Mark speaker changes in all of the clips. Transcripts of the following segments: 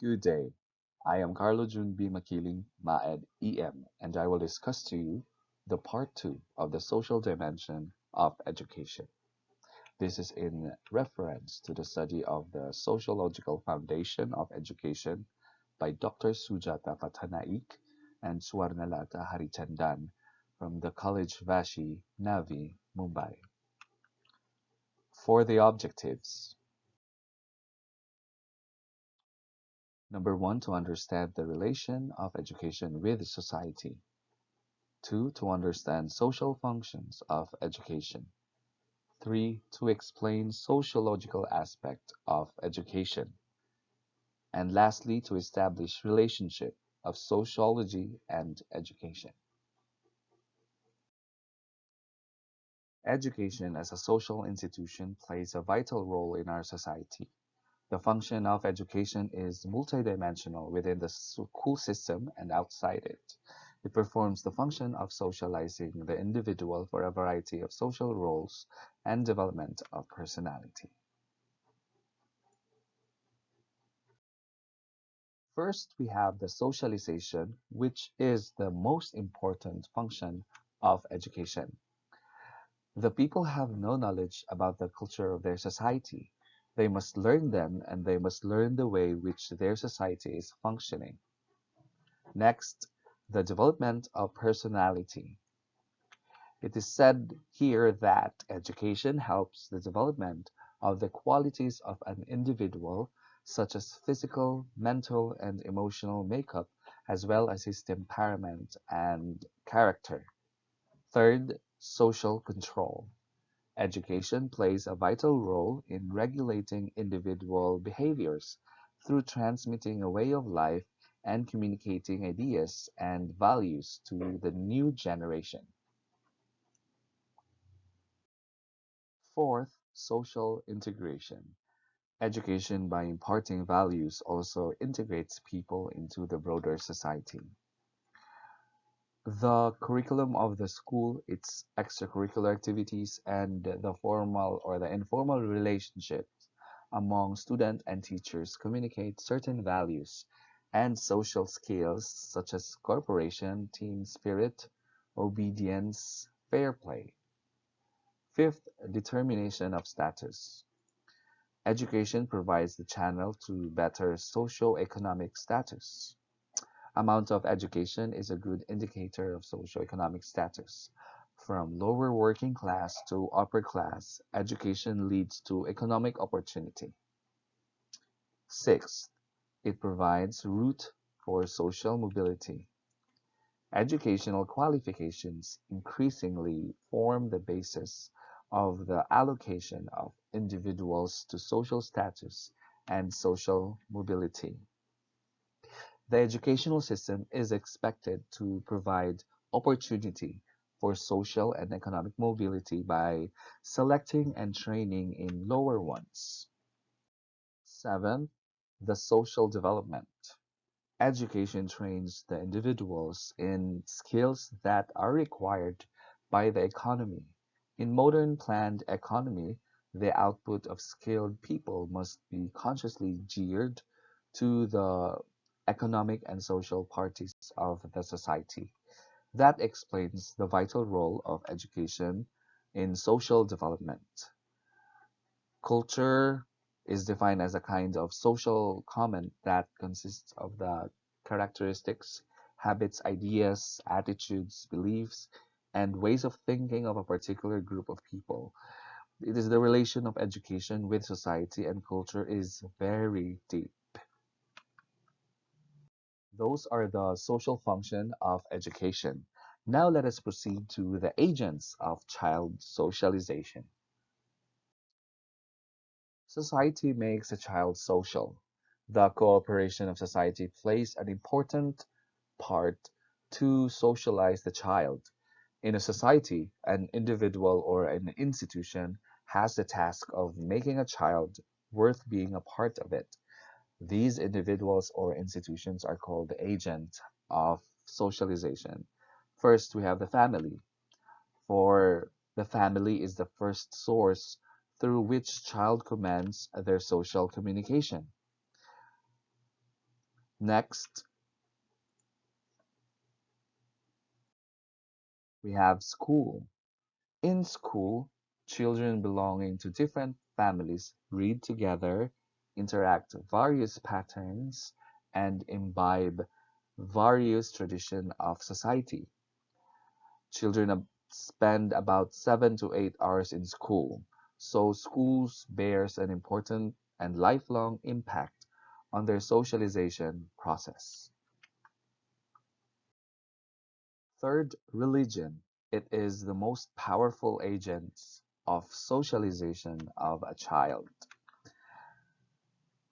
Speaker 1: Good day. I am Carlo Jun B. Makiling, MAED EM, and I will discuss to you the part 2 of the social dimension of education. This is in reference to the study of the sociological foundation of education by Dr. Sujata Patanaik and Swarnalata Harichandan from the College Vashi, Navi, Mumbai. For the objectives, number one, to understand the relation of education with society. Two, to understand social functions of education. Three, to explain sociological aspect of education. And lastly, to establish relationship of sociology and education. Education as a social institution plays a vital role in our society. The function of education is multidimensional within the school system and outside it. It performs the function of socializing the individual for a variety of social roles and development of personality. First, we have the socialization, which is the most important function of education. The people have no knowledge about the culture of their society. They must learn them and they must learn the way which their society is functioning. Next, the development of personality. It is said here that education helps the development of the qualities of an individual, such as physical, mental, and emotional makeup, as well as his temperament and character. Third, social control. Education plays a vital role in regulating individual behaviors through transmitting a way of life and communicating ideas and values to the new generation. Fourth, social integration. Education, by imparting values, also integrates people into the broader society. The curriculum of the school, its extracurricular activities, and the formal or the informal relationships among student and teachers communicate certain values and social skills such as cooperation, team spirit, obedience, fair play. Fifth, determination of status. Education provides the channel to better socio-economic status. Amount of education is a good indicator of socio-economic status. From lower working class to upper class, education leads to economic opportunity. Sixth, it provides route for social mobility. Educational qualifications increasingly form the basis of the allocation of individuals to social status and social mobility. The educational system is expected to provide opportunity for social and economic mobility by selecting and training in lower ones. Seventh, the social development. Education trains the individuals in skills that are required by the economy. In modern planned economy, the output of skilled people must be consciously geared to the economic and social parties of the society. That explains the vital role of education in social development. Culture is defined as a kind of social common that consists of the characteristics, habits, ideas, attitudes, beliefs, and ways of thinking of a particular group of people. It is the relation of education with society and culture is very deep. Those are the social function of education. Now let us proceed to the agents of child socialization. Society makes a child social. The cooperation of society plays an important part to socialize the child. In a society, an individual or an institution has the task of making a child worth being a part of it. These individuals or institutions are called the agent of socialization. First, we have the family. For the family is the first source through which child commands their social communication. Next, we have school. In school, children belonging to different families read together, interact various patterns, and imbibe various tradition of society. Children spend about 7 to 8 hours in school, so schools bears an important and lifelong impact on their socialization process. Third, religion. It is the most powerful agent of socialization of a child.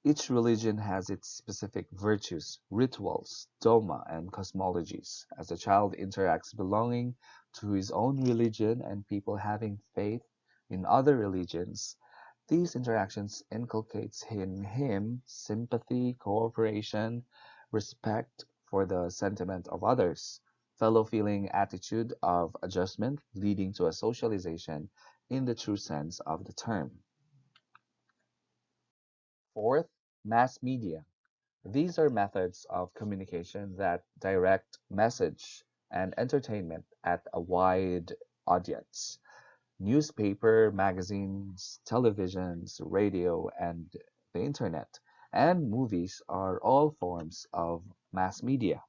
Speaker 1: Each religion has its specific virtues, rituals, dogma, and cosmologies. As a child interacts belonging to his own religion and people having faith in other religions, these interactions inculcates in him sympathy, cooperation, respect for the sentiment of others, fellow feeling attitude of adjustment leading to a socialization in the true sense of the term. Fourth, mass media. These are methods of communication that direct message and entertainment at a wide audience. Newspaper, magazines, televisions, radio, and the internet, and movies are all forms of mass media.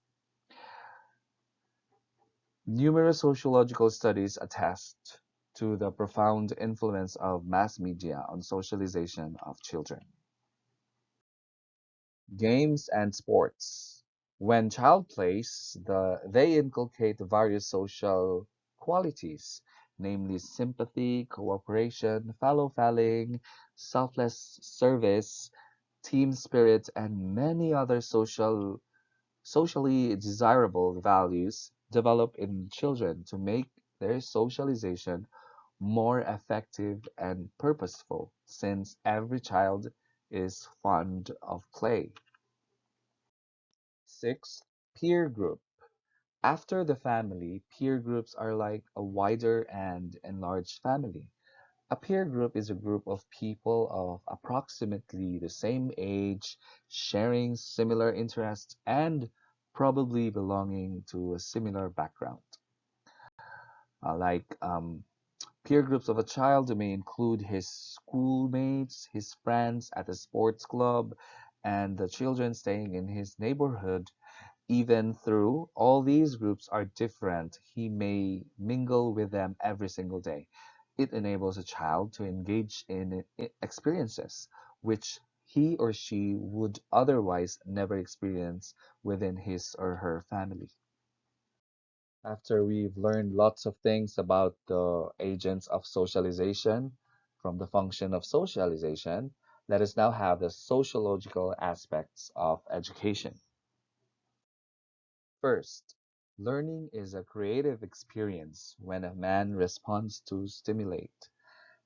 Speaker 1: Numerous sociological studies attest to the profound influence of mass media on socialization of children. Games and sports. When child plays, they inculcate various social qualities, namely sympathy, cooperation, fellow-feeling, selfless service, team spirit, and many other socially desirable values develop in children to make their socialization more effective and purposeful, since every child is fond of play. Sixth, peer group. After the family, peer groups are like a wider and enlarged family. A peer group is a group of people of approximately the same age, sharing similar interests, and probably belonging to a similar background. Peer groups of a child may include his schoolmates, his friends at a sports club, and the children staying in his neighborhood. Even though all these groups are different, he may mingle with them every single day. It enables a child to engage in experiences which he or she would otherwise never experience within his or her family. After we've learned lots of things about the agents of socialization from the function of socialization, let us now have the sociological aspects of education. First, learning is a creative experience when a man responds to stimulate.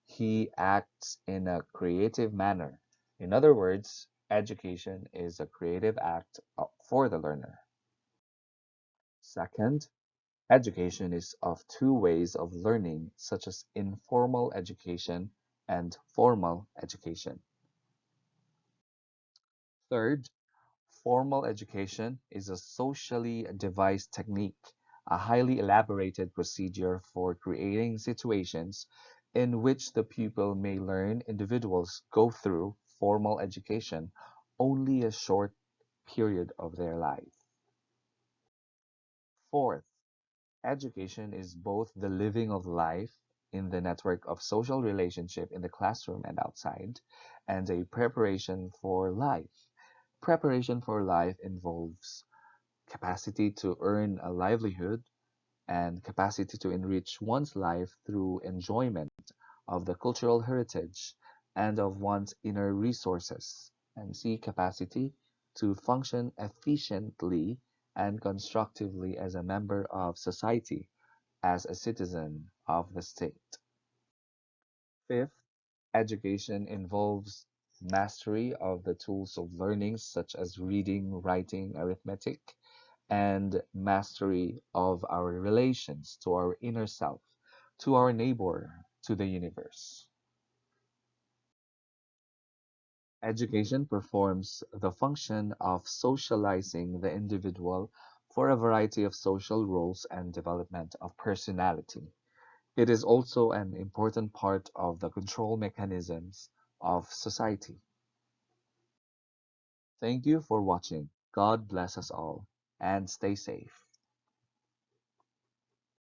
Speaker 1: He acts in a creative manner. In other words, education is a creative act for the learner. Second, education is of two ways of learning, such as informal education and formal education. Third, formal education is a socially devised technique, a highly elaborated procedure for creating situations in which the pupil may learn. Individuals go through formal education only a short period of their life. Fourth, education is both the living of life in the network of social relationship in the classroom and outside, and a preparation for life. Preparation for life involves capacity to earn a livelihood and capacity to enrich one's life through enjoyment of the cultural heritage and of one's inner resources. And C, capacity to function efficiently and constructively as a member of society, as a citizen of the state. Fifth, education involves mastery of the tools of learning such as reading, writing, arithmetic, and mastery of our relations to our inner self, to our neighbor, to the universe. Education performs the function of socializing the individual for a variety of social roles and development of personality. It is also an important part of the control mechanisms of society. Thank you for watching. God bless us all and stay safe.